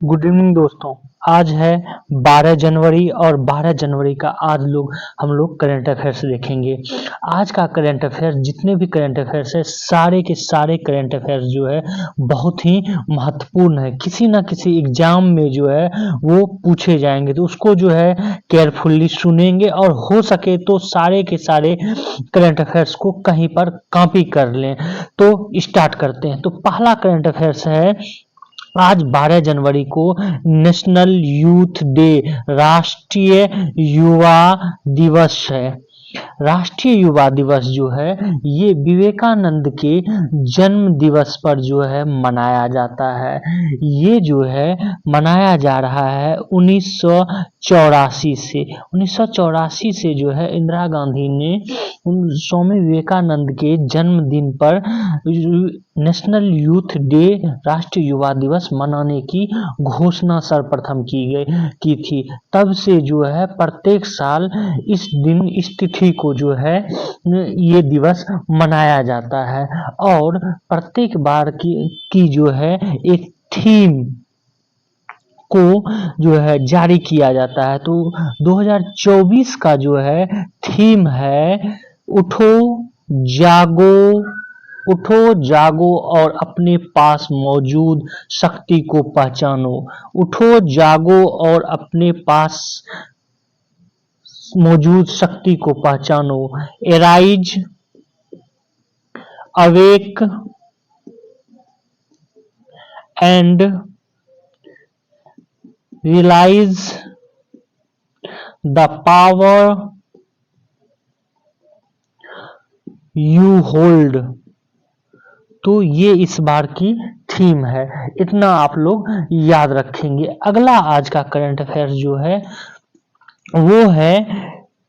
Good evening दोस्तों। आज है 12 जनवरी और 12 जनवरी का आज हम लोग करंट अफेयर्स देखेंगे। आज का करंट अफेयर जितने भी करंट अफेयर्स है सारे के सारे करंट अफेयर्स जो है बहुत ही महत्वपूर्ण है। किसी ना किसी एग्जाम में जो है वो पूछे जाएंगे, तो उसको जो है केयरफुल्ली सुनेंगे और हो सके तो सारे के सारे करंट अफेयर्स को कहीं पर कॉपी कर लें। तो स्टार्ट करते हैं। तो पहला करंट अफेयर्स है, आज 12 जनवरी को नेशनल यूथ डे, राष्ट्रीय युवा दिवस है। राष्ट्रीय युवा दिवस जो है ये विवेकानंद के जन्म दिवस पर जो है मनाया जाता है। ये जो है मनाया जा रहा है 1984 से। 1984 से जो है इंदिरा गांधी ने स्वामी विवेकानंद के जन्मदिन पर नेशनल यूथ डे, राष्ट्रीय युवा दिवस मनाने की घोषणा सर्वप्रथम की थी। तब से जो है प्रत्येक साल इस दिन, इस तिथि को जो है ये दिवस मनाया जाता है और प्रत्येक बार की जो है एक थीम को जो है जारी किया जाता है। तो 2024 का जो है थीम है उठो जागो, उठो जागो और अपने पास मौजूद शक्ति को पहचानो। उठो जागो और अपने पास मौजूद शक्ति को पहचानो। Arise, awake and realise the power you hold. तो ये इस बार की थीम है, इतना आप लोग याद रखेंगे। अगला आज का करंट अफेयर जो है वो है,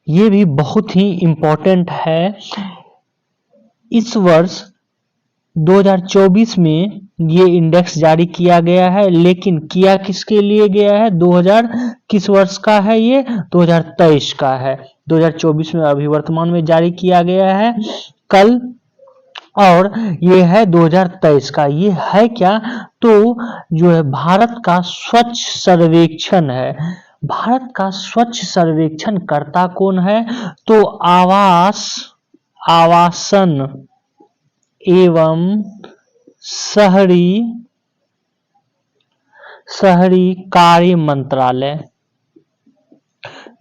ये भी बहुत ही इम्पोर्टेंट है। इस वर्ष 2024 में ये इंडेक्स जारी किया गया है, लेकिन किया किसके लिए गया है? 2000 किस वर्ष का है? ये 2023 का है। 2024 में अभी वर्तमान में जारी किया गया है कल, और ये है 2023 का। ये है क्या? तो जो है भारत का स्वच्छ सर्वेक्षण है। भारत का स्वच्छ सर्वेक्षण करता कौन है? तो आवासन एवं शहरी कार्य मंत्रालय,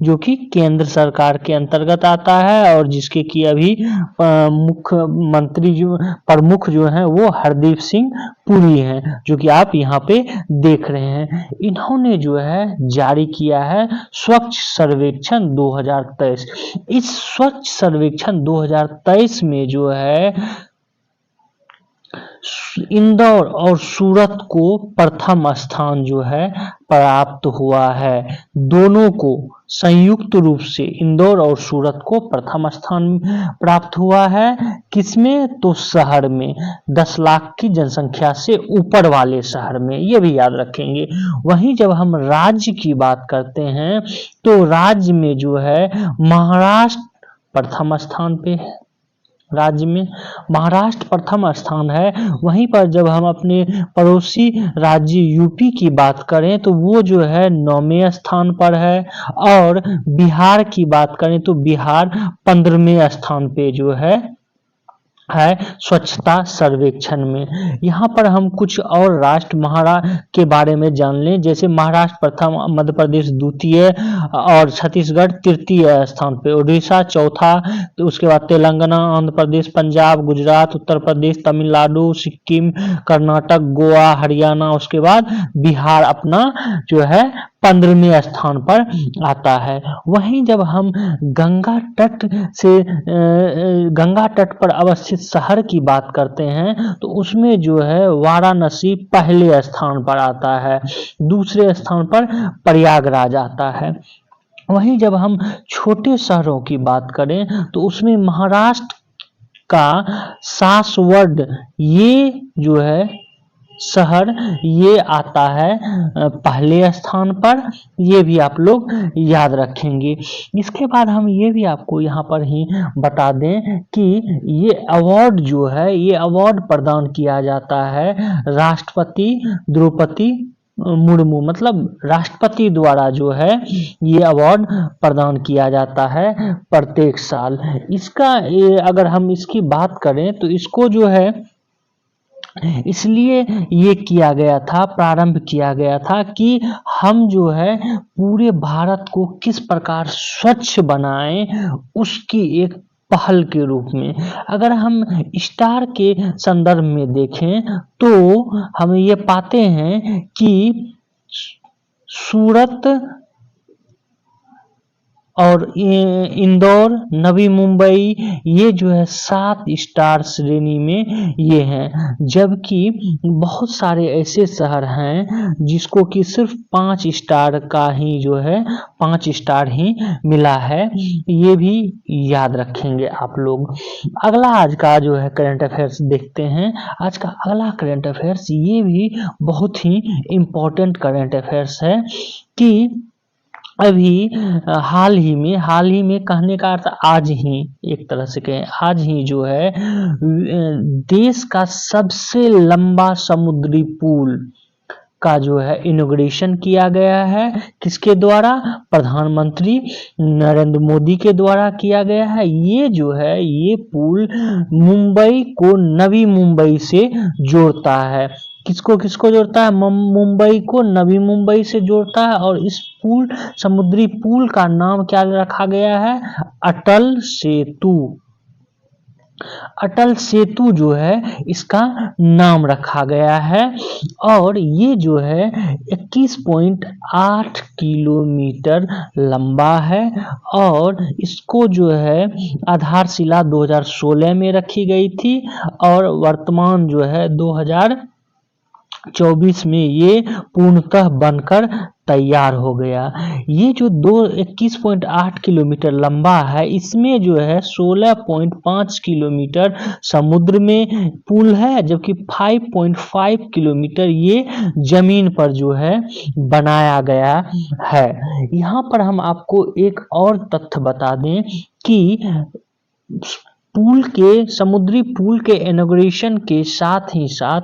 जो कि केंद्र सरकार के अंतर्गत आता है और जिसके की अभी मुख्यमंत्री जो प्रमुख जो हैं वो हरदीप सिंह पुरी हैं, जो कि आप यहाँ पे देख रहे हैं। इन्होंने जो है जारी किया है स्वच्छ सर्वेक्षण 2023। इस स्वच्छ सर्वेक्षण 2023 में जो है इंदौर और सूरत को प्रथम स्थान जो है प्राप्त हुआ है। दोनों को संयुक्त रूप से इंदौर और सूरत को प्रथम स्थान प्राप्त हुआ है। किसमें? तो शहर में, 10 लाख की जनसंख्या से ऊपर वाले शहर में, ये भी याद रखेंगे। वहीं जब हम राज्य की बात करते हैं तो राज्य में जो है महाराष्ट्र प्रथम स्थान पे है। राज्य में महाराष्ट्र प्रथम स्थान है। वहीं पर जब हम अपने पड़ोसी राज्य यूपी की बात करें तो वो जो है 9वें स्थान पर है, और बिहार की बात करें तो बिहार 15वें स्थान पे जो है स्वच्छता सर्वेक्षण में। यहाँ पर हम कुछ और राष्ट्र महाराष्ट्र के बारे में जान लें। जैसे महाराष्ट्र प्रथम, मध्य प्रदेश द्वितीय और छत्तीसगढ़ तृतीय स्थान पे, उड़ीसा चौथा, तो उसके बाद तेलंगाना, आंध्र प्रदेश, पंजाब, गुजरात, उत्तर प्रदेश, तमिलनाडु, सिक्किम, कर्नाटक, गोवा, हरियाणा, उसके बाद बिहार अपना जो है 15वें स्थान पर आता है। वहीं जब हम गंगा तट पर अवस्थित शहर की बात करते हैं तो उसमें जो है वाराणसी पहले स्थान पर आता है, दूसरे स्थान पर प्रयागराज आता है। वहीं जब हम छोटे शहरों की बात करें तो उसमें महाराष्ट्र का सासवड, ये जो है शहर ये आता है पहले स्थान पर। ये भी आप लोग याद रखेंगे। इसके बाद हम ये भी आपको यहाँ पर ही बता दें कि ये अवार्ड जो है, ये अवार्ड प्रदान किया जाता है राष्ट्रपति द्रौपदी मुर्मू मतलब राष्ट्रपति द्वारा जो है ये अवार्ड प्रदान किया जाता है प्रत्येक साल। अगर हम इसकी बात करें तो इसको जो है इसलिए ये किया गया था, प्रारंभ किया गया था कि हम जो है पूरे भारत को किस प्रकार स्वच्छ बनाएं, उसकी एक पहल के रूप में। अगर हम स्टार के संदर्भ में देखें तो हम ये पाते हैं कि सूरत और इंदौर, नवी मुंबई, ये जो है 7 स्टार श्रेणी में ये हैं, जबकि बहुत सारे ऐसे शहर हैं जिसको कि सिर्फ 5 स्टार का ही जो है 5 स्टार ही मिला है। ये भी याद रखेंगे आप लोग। अगला आज का जो है करंट अफेयर्स देखते हैं। आज का अगला करंट अफेयर्स ये भी बहुत ही इम्पोर्टेंट करंट अफेयर्स है कि अभी हाल ही में कहने का अर्थ आज ही, एक तरह से कहें आज ही जो है देश का सबसे लंबा समुद्री पुल का जो है इनॉग्रेशन किया गया है। किसके द्वारा? प्रधानमंत्री नरेंद्र मोदी के द्वारा किया गया है। ये जो है ये पुल मुंबई को नवी मुंबई से जोड़ता है। किसको किसको जोड़ता है? मुंबई को नवी मुंबई से जोड़ता है। और इस समुद्री पुल का नाम क्या रखा गया है? अटल सेतु। अटल सेतु जो है इसका नाम रखा गया है। और ये जो है 21.8 किलोमीटर लंबा है और इसको जो है आधारशिला 2016 में रखी गई थी और वर्तमान जो है 2024 में ये पूर्णतः बनकर तैयार हो गया। ये जो 21.8 किलोमीटर लंबा है, इसमें जो है 16.5 किलोमीटर समुद्र में पुल है, जबकि 5.5 किलोमीटर ये जमीन पर जो है बनाया गया है। यहाँ पर हम आपको एक और तथ्य बता दें कि समुद्री पुल के इनॉग्रेशन के साथ ही साथ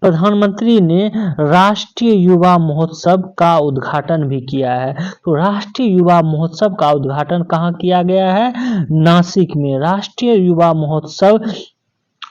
प्रधानमंत्री ने राष्ट्रीय युवा महोत्सव का उद्घाटन भी किया है। तो राष्ट्रीय युवा महोत्सव का उद्घाटन कहाँ किया गया है? नासिक में। राष्ट्रीय युवा महोत्सव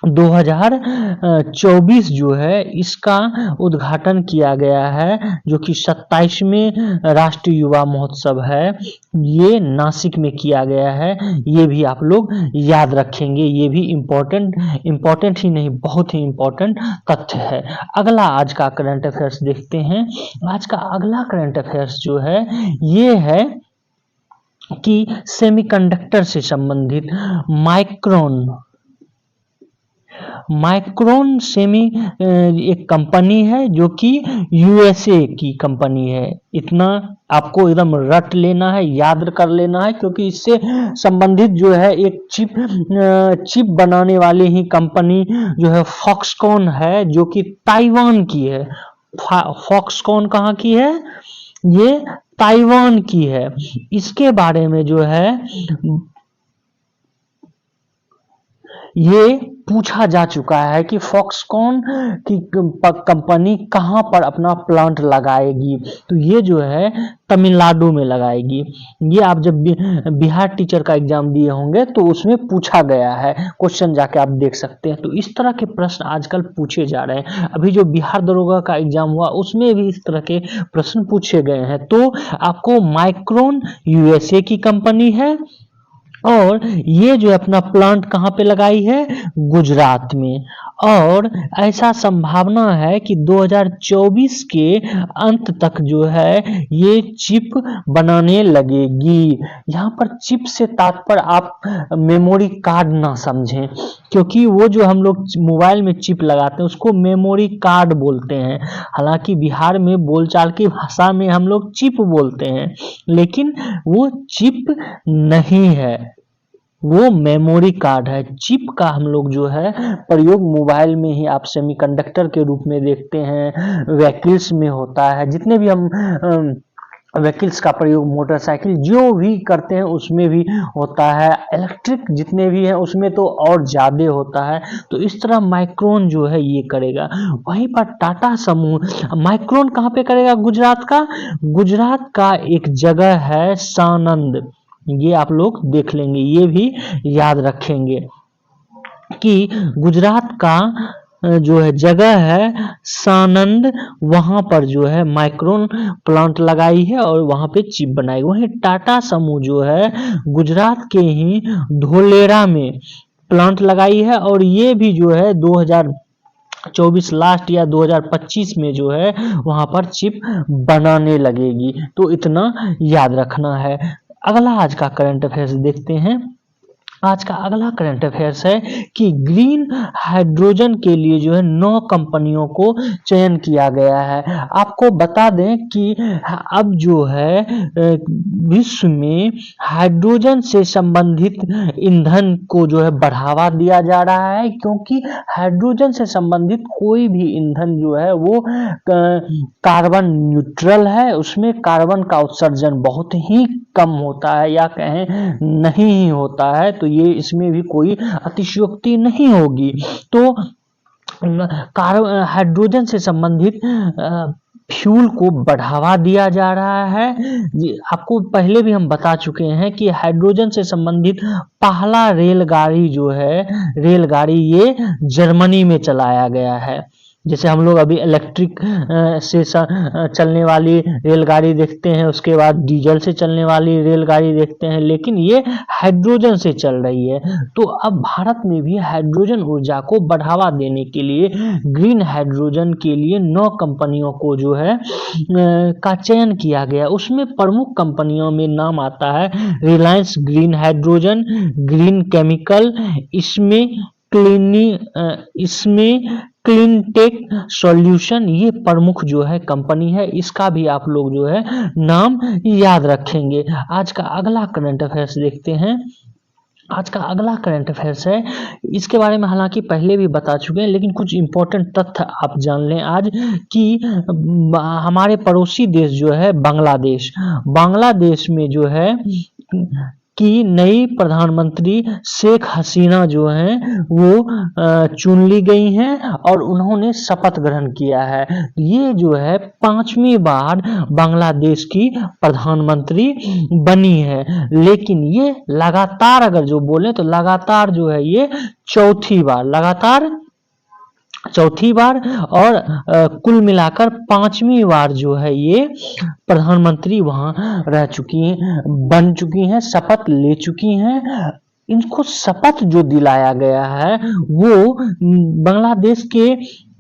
2024 जो है इसका उद्घाटन किया गया है, जो कि 27वें राष्ट्रीय युवा महोत्सव है, ये नासिक में किया गया है। ये भी आप लोग याद रखेंगे। ये भी इम्पोर्टेंट ही नहीं, बहुत ही इम्पोर्टेंट तथ्य है। अगला आज का करंट अफेयर्स देखते हैं। आज का अगला करंट अफेयर्स जो है ये है कि सेमीकंडक्टर से संबंधित माइक्रोन सेमी एक कंपनी है जो कि यूएसए की कंपनी है। इतना आपको एकदम रट लेना है, याद कर लेना है, क्योंकि इससे संबंधित जो है एक चिप बनाने वाली ही कंपनी जो है फॉक्सकॉन है, जो कि ताइवान की है। फॉक्सकॉन कहाँ की है? ये ताइवान की है। इसके बारे में जो है ये पूछा जा चुका है कि फॉक्सकॉन की कंपनी कहां पर अपना प्लांट लगाएगी। तो ये जो है तमिलनाडु में लगाएगी। ये आप जब बिहार टीचर का एग्जाम दिए होंगे तो उसमें पूछा गया है, क्वेश्चन जाके आप देख सकते हैं। तो इस तरह के प्रश्न आजकल पूछे जा रहे हैं। अभी जो बिहार दरोगा का एग्जाम हुआ उसमें भी इस तरह के प्रश्न पूछे गए हैं। तो आपको माइक्रोन यूएसए की कंपनी है और ये जो अपना प्लांट कहाँ पे लगाई है? गुजरात में। और ऐसा संभावना है कि 2024 के अंत तक जो है ये चिप बनाने लगेगी। यहाँ पर चिप से तात्पर्य आप मेमोरी कार्ड ना समझें, क्योंकि वो जो हम लोग मोबाइल में चिप लगाते हैं उसको मेमोरी कार्ड बोलते हैं। हालांकि बिहार में बोलचाल की भाषा में हम लोग चिप बोलते हैं, लेकिन वो चिप नहीं है, वो मेमोरी कार्ड है। चिप का हम लोग जो है प्रयोग मोबाइल में ही आप सेमीकंडक्टर के रूप में देखते हैं, व्हीकल्स में होता है। जितने भी हम व्हीकल्स का प्रयोग, मोटरसाइकिल जो भी करते हैं उसमें भी होता है, इलेक्ट्रिक जितने भी हैं उसमें तो और ज़्यादा होता है। तो इस तरह माइक्रोन जो है ये करेगा। वहीं पर टाटा समूह माइक्रोन कहाँ पे करेगा? गुजरात का, गुजरात का एक जगह है सानंद, ये आप लोग देख लेंगे, ये भी याद रखेंगे कि गुजरात का जो है जगह है सानंद, वहां पर जो है माइक्रोन प्लांट लगाई है और वहां पे चिप बनाई। वहीं टाटा समूह जो है गुजरात के ही धोलेरा में प्लांट लगाई है और ये भी जो है 2024 लास्ट या 2025 में जो है वहां पर चिप बनाने लगेगी। तो इतना याद रखना है। अगला आज का करंट अफेयर्स देखते हैं। आज का अगला करंट अफेयर्स है कि ग्रीन हाइड्रोजन के लिए जो है 9 कंपनियों को चयन किया गया है। आपको बता दें कि अब जो है विश्व में हाइड्रोजन से संबंधित ईंधन को जो है बढ़ावा दिया जा रहा है, क्योंकि हाइड्रोजन से संबंधित कोई भी ईंधन जो है वो कार्बन न्यूट्रल है, उसमें कार्बन का उत्सर्जन बहुत ही कम होता है या कहें नहीं ही होता है। तो ये इसमें भी कोई अतिशयोक्ति नहीं होगी। तो हाइड्रोजन से संबंधित फ्यूल को बढ़ावा दिया जा रहा है। आपको पहले भी हम बता चुके हैं कि हाइड्रोजन से संबंधित पहला रेलगाड़ी जो है, रेलगाड़ी ये जर्मनी में चलाया गया है। जैसे हम लोग अभी इलेक्ट्रिक से चलने वाली रेलगाड़ी देखते हैं, उसके बाद डीजल से चलने वाली रेलगाड़ी देखते हैं, लेकिन ये हाइड्रोजन से चल रही है। तो अब भारत में भी हाइड्रोजन ऊर्जा को बढ़ावा देने के लिए ग्रीन हाइड्रोजन के लिए 9 कंपनियों को जो है का चयन किया गया। उसमें प्रमुख कंपनियों में नाम आता है Reliance green hydrogen, green chemical, इसमें क्लीनटेक सॉल्यूशन, ये प्रमुख जो है कंपनी है। इसका भी आप लोग जो है नाम याद रखेंगे। आज का अगला करंट अफेयर्स देखते हैं। आज का अगला करंट अफेयर्स है, इसके बारे में हालांकि पहले भी बता चुके हैं, लेकिन कुछ इंपॉर्टेंट तथ्य आप जान लें आज कि हमारे पड़ोसी देश जो है बांग्लादेश, बांग्लादेश में जो है कि नई प्रधानमंत्री शेख हसीना जो हैं वो चुन ली गई हैं और उन्होंने शपथ ग्रहण किया है। ये जो है 5वीं बार बांग्लादेश की प्रधानमंत्री बनी है, लेकिन ये लगातार अगर जो बोले तो लगातार जो है ये चौथी बार और कुल मिलाकर 5वीं बार जो है ये प्रधानमंत्री वहां रह चुकी हैं, बन चुकी हैं, शपथ ले चुकी हैं। इनको शपथ जो दिलाया गया है वो बांग्लादेश के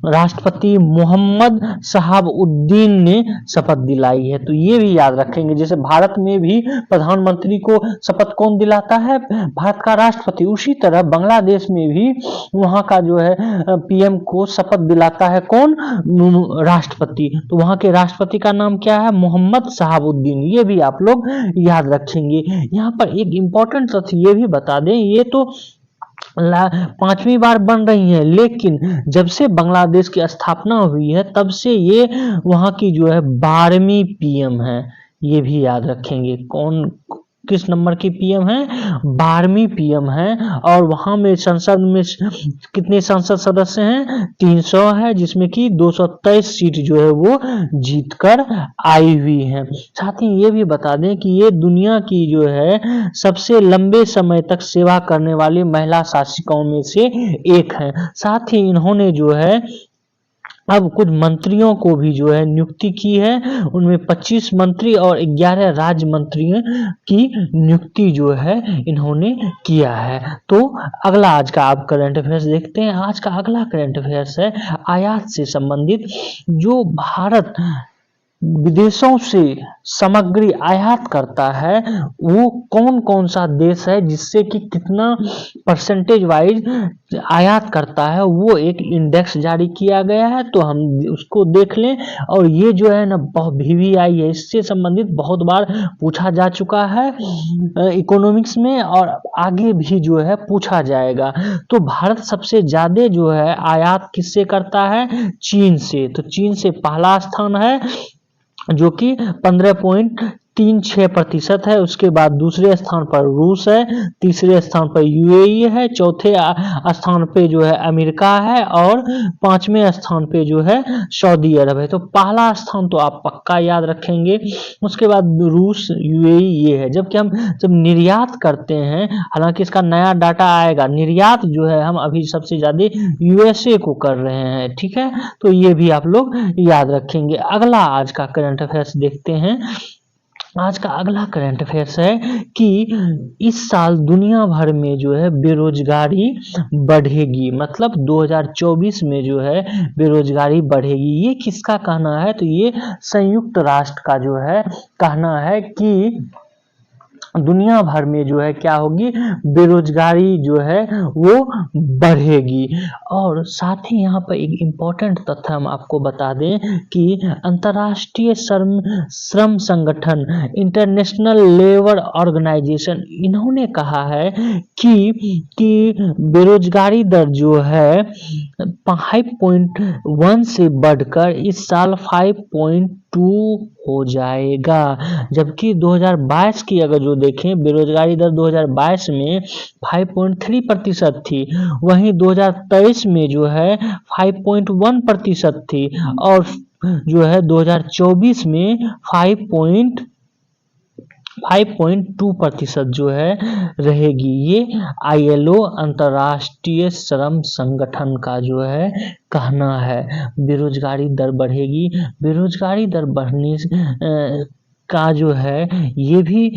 राष्ट्रपति मोहम्मद शहाबुद्दीन ने शपथ दिलाई है। तो ये भी याद रखेंगे। जैसे भारत में भी प्रधानमंत्री को शपथ कौन दिलाता है? भारत का राष्ट्रपति। उसी तरह बांग्लादेश में भी वहां का जो है पीएम को शपथ दिलाता है कौन? राष्ट्रपति। तो वहां के राष्ट्रपति का नाम क्या है? मोहम्मद शहाबुद्दीन। ये भी आप लोग याद रखेंगे। यहाँ पर एक इंपॉर्टेंट तथ्य ये भी बता दें, ये तो 5वीं बार बन रही है, लेकिन जब से बांग्लादेश की स्थापना हुई है तब से ये वहां की जो है 12वीं पीएम है। ये भी याद रखेंगे। कौन किस नंबर की पीएम है? 12वीं पीएम है। और वहां में संसद में कितने संसद सदस्य हैं? 300 है, जिसमें कि 223 सीट जो है वो जीतकर आई हुई है। साथ ही ये भी बता दें कि ये दुनिया की जो है सबसे लंबे समय तक सेवा करने वाली महिला शासिकाओं में से एक है। साथ ही इन्होंने जो है अब कुछ मंत्रियों को भी जो है नियुक्ति की है। उनमें 25 मंत्री और 11 राज्य मंत्रियों की नियुक्ति जो है इन्होंने किया है। तो अगला आज का आप करंट अफेयर्स देखते हैं। आज का अगला करंट अफेयर्स है आयात से संबंधित। जो भारत विदेशों से सामग्री आयात करता है वो कौन कौन सा देश है, जिससे कि कितना परसेंटेज वाइज आयात करता है, वो एक इंडेक्स जारी किया गया है। तो हम उसको देख लें। और ये जो है ना बहुत VVI है, इससे संबंधित बहुत बार पूछा जा चुका है इकोनॉमिक्स में और आगे भी जो है पूछा जाएगा। तो भारत सबसे ज्यादा जो है आयात किससे करता है? चीन से। तो चीन से पहला स्थान है जो कि 15.36% है। उसके बाद दूसरे स्थान पर रूस है, तीसरे स्थान पर यूएई है, चौथे स्थान पे जो है अमेरिका है और पांचवें स्थान पे जो है सऊदी अरब है। तो पहला स्थान तो आप पक्का याद रखेंगे, उसके बाद रूस, यूएई ये है। जबकि हम जब निर्यात करते हैं, हालांकि इसका नया डाटा आएगा, निर्यात जो है हम अभी सबसे ज्यादा यूएसए को कर रहे हैं, ठीक है। तो ये भी आप लोग याद रखेंगे। अगला आज का करंट अफेयर्स देखते हैं। आज का अगला करंट अफेयर्स है कि इस साल दुनिया भर में जो है बेरोजगारी बढ़ेगी, मतलब 2024 में जो है बेरोजगारी बढ़ेगी। ये किसका कहना है? तो ये संयुक्त राष्ट्र का जो है कहना है कि दुनिया भर में जो है क्या होगी, बेरोजगारी जो है वो बढ़ेगी। और साथ ही यहाँ पर एक इम्पोर्टेंट तथ्य हम आपको बता दें कि अंतर्राष्ट्रीय श्रम संगठन, इंटरनेशनल लेबर ऑर्गेनाइजेशन, इन्होंने कहा है कि बेरोजगारी दर जो है 5.1 से बढ़कर इस साल 5.2 हो जाएगा। जबकि 2022 की अगर जो देखें, बेरोजगारी दर 2022 में 5.3% थी, वहीं 2023 में जो है 5.1% थी और जो है 2024 में 5.2% जो है रहेगी। ये आईएलओ, अंतर्राष्ट्रीय श्रम संगठन का जो है कहना है। बेरोजगारी दर बढ़ेगी। बेरोजगारी दर बढ़ने का जो है ये भी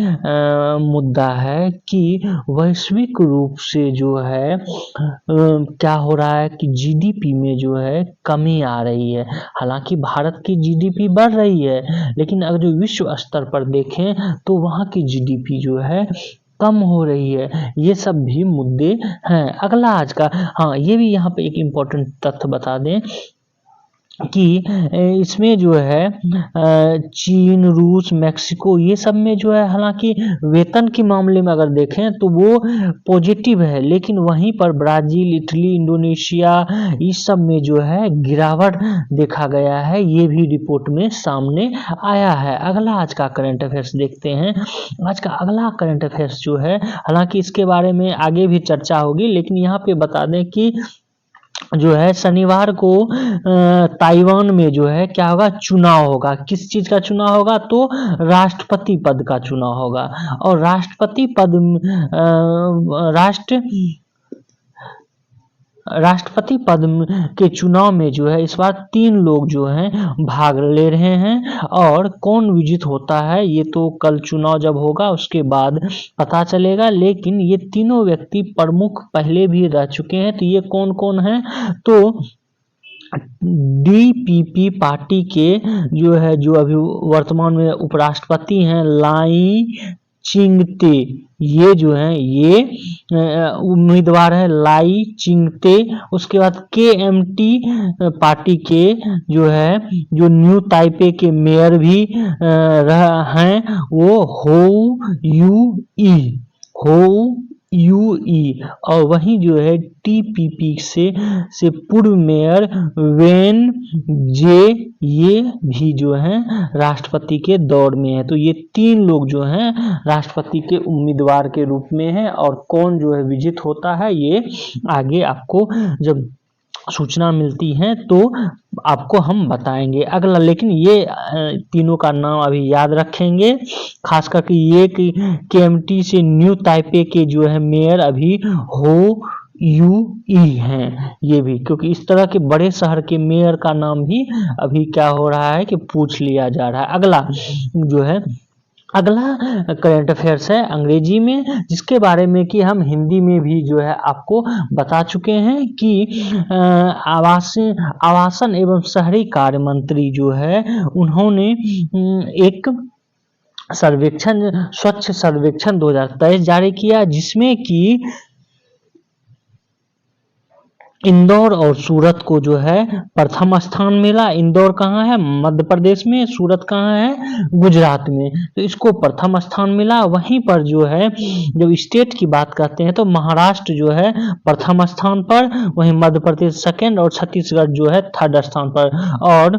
मुद्दा है कि वैश्विक रूप से जो है क्या हो रहा है कि जीडीपी में जो है कमी आ रही है। हालांकि भारत की जीडीपी बढ़ रही है, लेकिन अगर जो विश्व स्तर पर देखें तो वहाँ की जीडीपी जो है कम हो रही है। ये सब भी मुद्दे हैं। अगला आज का, हाँ ये भी यहाँ पे एक इम्पोर्टेंट तथ्य बता दें कि इसमें जो है चीन, रूस, मेक्सिको, ये सब में जो है हालांकि वेतन के मामले में अगर देखें तो वो पॉजिटिव है, लेकिन वहीं पर ब्राजील, इटली, इंडोनेशिया, इस सब में जो है गिरावट देखा गया है। ये भी रिपोर्ट में सामने आया है। अगला आज का करंट अफेयर्स देखते हैं। आज का अगला करंट अफेयर्स जो है, हालांकि इसके बारे में आगे भी चर्चा होगी, लेकिन यहाँ पे बता दें कि जो है शनिवार को ताइवान में जो है क्या होगा, चुनाव होगा। किस चीज का चुनाव होगा? तो राष्ट्रपति पद का चुनाव होगा। और राष्ट्रपति पद राष्ट्रपति पद के चुनाव में जो है इस बार 3 लोग जो हैं भाग ले रहे हैं। और कौन विजित होता है ये तो कल चुनाव जब होगा उसके बाद पता चलेगा, लेकिन ये तीनों व्यक्ति प्रमुख पहले भी रह चुके हैं। तो ये कौन कौन है? तो डीपीपी पार्टी के जो है, जो अभी वर्तमान में उपराष्ट्रपति हैं, लाई चिंगते, ये जो है ये उम्मीदवार है, लाई चिंगते। उसके बाद केएमटी पार्टी के जो है, जो न्यू ताइपे के मेयर भी हैं, वो हो यूई। और वहीं जो है टीपीपी से पूर्व मेयर वेन जे, ये भी जो है राष्ट्रपति के दौर में है। तो ये 3 लोग जो हैं राष्ट्रपति के उम्मीदवार के रूप में हैं। और कौन जो है विजित होता है ये आगे आपको जब सूचना मिलती है तो आपको हम बताएंगे। अगला, लेकिन ये तीनों का नाम अभी याद रखेंगे, खास करके ये कि केएमटी से न्यू ताइपे के जो है मेयर अभी हो यूई हैं। ये भी क्योंकि इस तरह के बड़े शहर के मेयर का नाम भी अभी क्या हो रहा है कि पूछ लिया जा रहा है। अगला जो है, अगला करंट अफेयर्स है अंग्रेजी में, जिसके बारे में कि हम हिंदी में भी जो है आपको बता चुके हैं कि आवासन एवं शहरी कार्य मंत्री जो है उन्होंने एक सर्वेक्षण, स्वच्छ सर्वेक्षण 2023 जारी किया, जिसमें कि इंदौर और सूरत को जो है प्रथम स्थान मिला। इंदौर कहाँ है? मध्य प्रदेश में। सूरत कहाँ है? गुजरात में। तो इसको प्रथम स्थान मिला। वहीं पर जो है जब स्टेट की बात करते हैं तो महाराष्ट्र जो है प्रथम स्थान पर, वहीं मध्य प्रदेश सेकंड और छत्तीसगढ़ जो है थर्ड स्थान पर। और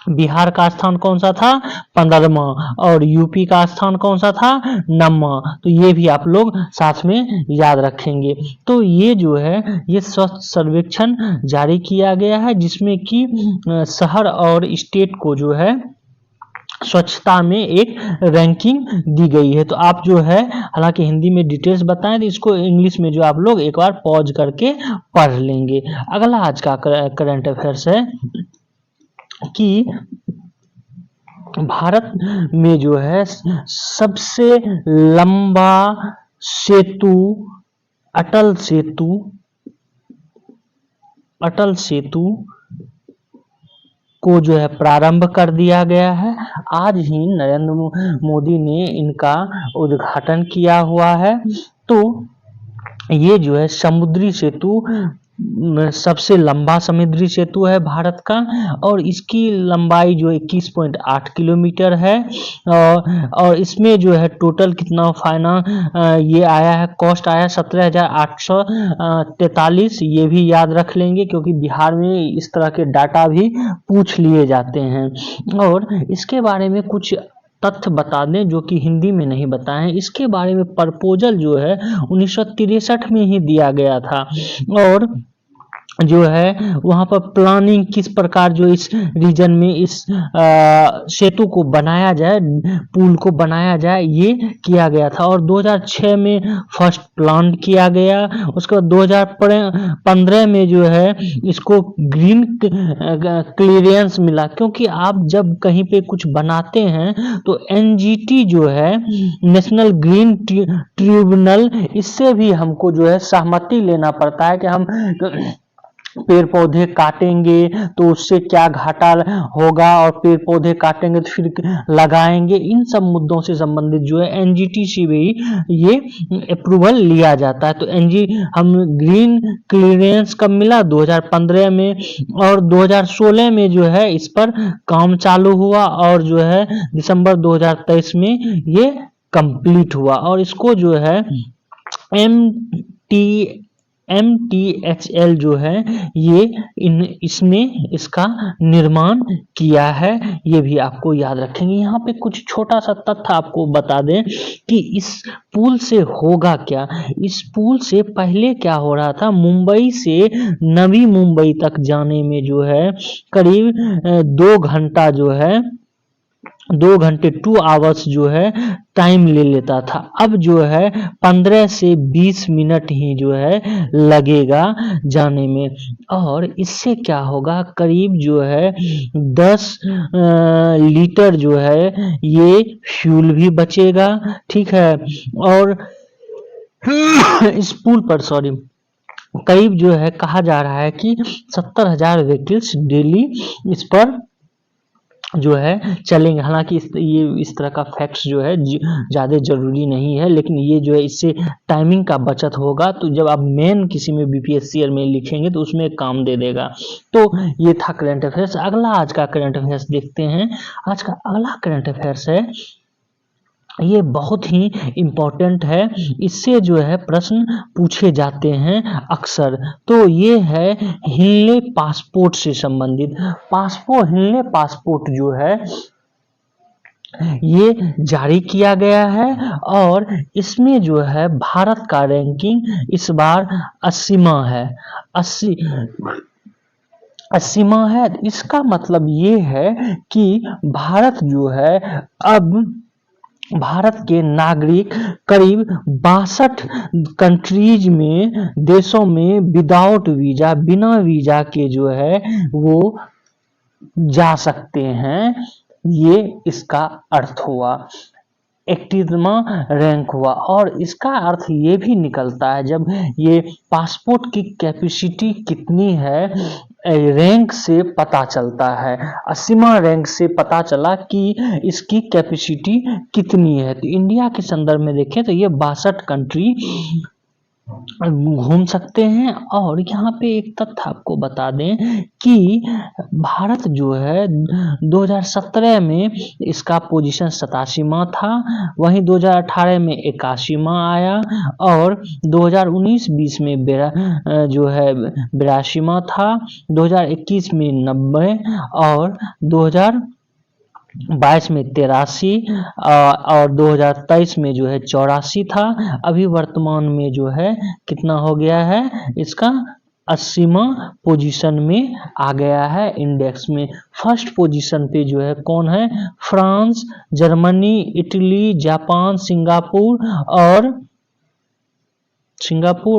बिहार का स्थान कौन सा था? 15वां। और यूपी का स्थान कौन सा था? 9वां। तो ये भी आप लोग साथ में याद रखेंगे। तो ये जो है ये स्वच्छ सर्वेक्षण जारी किया गया है, जिसमें कि शहर और स्टेट को जो है स्वच्छता में एक रैंकिंग दी गई है। तो आप जो है हालांकि हिंदी में डिटेल्स बताएं, तो इसको इंग्लिश में जो आप लोग एक बार पॉज करके पढ़ लेंगे। अगला आज का करंट अफेयर्स है कि भारत में जो है सबसे लंबा सेतु अटल सेतु को जो है प्रारंभ कर दिया गया है। आज ही नरेंद्र मोदी ने इनका उद्घाटन किया हुआ है। तो ये जो है समुद्री सेतु सबसे लंबा समुद्री सेतु है भारत का, और इसकी लंबाई जो 21.8 किलोमीटर है। और इसमें जो है टोटल कितना ये आया है, कॉस्ट आया 17,843। ये भी याद रख लेंगे क्योंकि बिहार में इस तरह के डाटा भी पूछ लिए जाते हैं। और इसके बारे में कुछ तथ्य बता दें जो कि हिंदी में नहीं बताए हैं। इसके बारे में प्रपोजल जो है 1963 में ही दिया गया था, और जो है वहाँ पर प्लानिंग किस प्रकार जो इस रीजन में इस सेतु को बनाया जाए, पुल को बनाया जाए, ये किया गया था। और 2006 में फर्स्ट प्लान किया गया। उसके बाद 2015 में जो है इसको ग्रीन क्लियरेंस मिला, क्योंकि आप जब कहीं पे कुछ बनाते हैं तो एनजीटी जो है नेशनल ग्रीन ट्रिब्यूनल, इससे भी हमको जो है सहमति लेना पड़ता है कि हम पेड़ पौधे काटेंगे तो उससे क्या घाटा होगा, और पेड़ पौधे काटेंगे तो फिर लगाएंगे। इन सब मुद्दों से संबंधित जो है एनजीटी से भी ये अप्रूवल लिया जाता है। तो हम ग्रीन क्लियरेंस कब मिला? 2015 में, और 2016 में जो है इस पर काम चालू हुआ, और जो है दिसंबर 2023 में ये कंप्लीट हुआ। और इसको जो है MTHL जो है ये इसने इसका निर्माण किया है। ये भी आपको याद रखेंगे। यहाँ पे कुछ छोटा सा तथ्य आपको बता दें कि इस पुल से होगा क्या। इस पुल से पहले क्या हो रहा था, मुंबई से नवी मुंबई तक जाने में जो है करीब 2 घंटा जो है 2 घंटे 2 आवर्स जो है टाइम ले लेता था। अब जो है 15 से 20 मिनट ही जो है लगेगा जाने में। और इससे क्या होगा, करीब जो है 10 लीटर जो है ये फ्यूल भी बचेगा। ठीक है। और इस पुल पर करीब जो है कहा जा रहा है कि 70,000 व्हीकल्स डेली इस पर जो है चलेंगे। हालांकि इस तरह का फैक्ट्स जो है ज़्यादा जरूरी नहीं है, लेकिन ये जो है इससे टाइमिंग का बचत होगा। तो जब आप मेन किसी में बीपीएससी में लिखेंगे तो उसमें काम दे देगा। तो ये था करंट अफेयर्स। अगला आज का करंट अफेयर्स देखते हैं। आज का अगला करंट अफेयर्स है, ये बहुत ही इम्पोर्टेंट है। इससे जो है प्रश्न पूछे जाते हैं अक्सर। तो ये है हिलने पासपोर्ट से संबंधित। हिलने पासपोर्ट जो है ये जारी किया गया है, और इसमें जो है भारत का रैंकिंग इस बार 80वां है। 80वां है। इसका मतलब ये है कि भारत जो है अब भारत के नागरिक करीब 62 कंट्रीज में, देशों में विदाउट वीजा, बिना वीजा के जो है वो जा सकते हैं। ये इसका अर्थ हुआ। 81वां रैंक हुआ। और इसका अर्थ ये भी निकलता है, जब ये पासपोर्ट की कैपेसिटी कितनी है रैंक से पता चलता है। 80वां रैंक से पता चला कि इसकी कैपेसिटी कितनी है। तो इंडिया के संदर्भ में देखें तो ये 62 कंट्री घूम सकते हैं। और यहाँ पे एक तथ्य आपको बता दें कि भारत जो है 2017 में इसका पोजीशन 87वां था, वहीं 2018 में 81वां आया और 2019-20 में जो है 82वां था, 2021 में 90 और 2022 में 83 और 2023 में जो है 84 था। अभी वर्तमान में जो है कितना हो गया है, इसका 80वां पोजीशन में आ गया है इंडेक्स में। फर्स्ट पोजीशन पे जो है कौन है, France, Germany, Italy, Japan, Singapore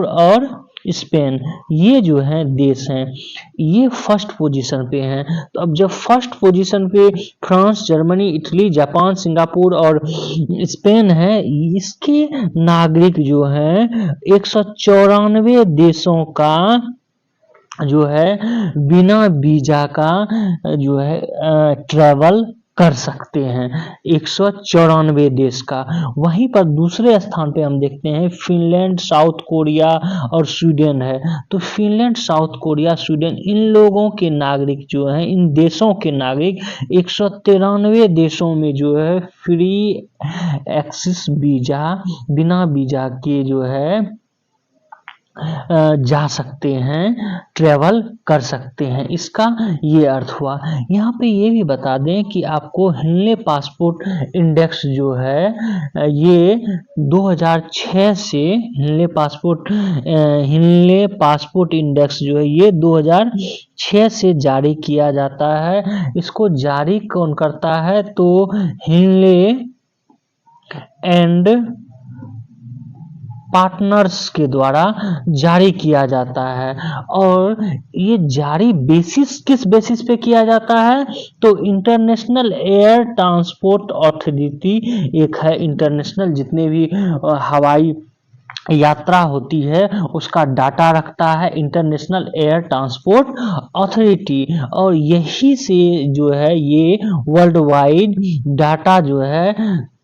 और स्पेन, ये जो हैं देश हैं, ये फर्स्ट पोजीशन पे हैं। तो अब जब फर्स्ट पोजीशन पे France, Germany, Italy, Japan, Singapore और स्पेन है, इसके नागरिक जो हैं 194 देशों का जो है बिना वीजा का जो है ट्रैवल कर सकते हैं, 194 देश का। वहीं पर दूसरे स्थान पे हम देखते हैं फिनलैंड, साउथ कोरिया और स्वीडन है। तो फिनलैंड, साउथ कोरिया, स्वीडन, इन लोगों के नागरिक जो हैं, इन देशों के नागरिक 193 देशों में जो है फ्री एक्सेस वीजा, बिना वीजा के जो है जा सकते हैं, ट्रैवल कर सकते हैं, इसका ये अर्थ हुआ। यहाँ पे ये भी बता दें कि आपको हिनले पासपोर्ट इंडेक्स जो है ये 2006 से हिनले पासपोर्ट इंडेक्स जो है ये 2006 से जारी किया जाता है। इसको जारी कौन करता है, तो हिनले एंड पार्टनर्स के द्वारा जारी किया जाता है। और ये जारी बेसिस किस बेसिस पे किया जाता है, तो इंटरनेशनल एयर ट्रांसपोर्ट अथॉरिटी एक है, इंटरनेशनल जितने भी हवाई यात्रा होती है उसका डाटा रखता है इंटरनेशनल एयर ट्रांसपोर्ट अथॉरिटी, और यही से जो है ये वर्ल्ड वाइड डाटा जो है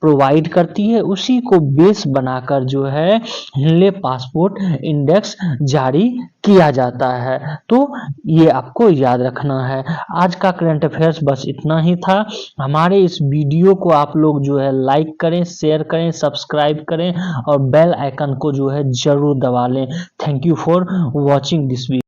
प्रोवाइड करती है। उसी को बेस बनाकर जो है हिनले पासपोर्ट इंडेक्स जारी किया जाता है। तो ये आपको याद रखना है। आज का करंट अफेयर्स बस इतना ही था। हमारे इस वीडियो को आप लोग जो है लाइक करें, शेयर करें, सब्सक्राइब करें और बेल आइकन को जो है जरूर दबा लें। Thank you for watching this video.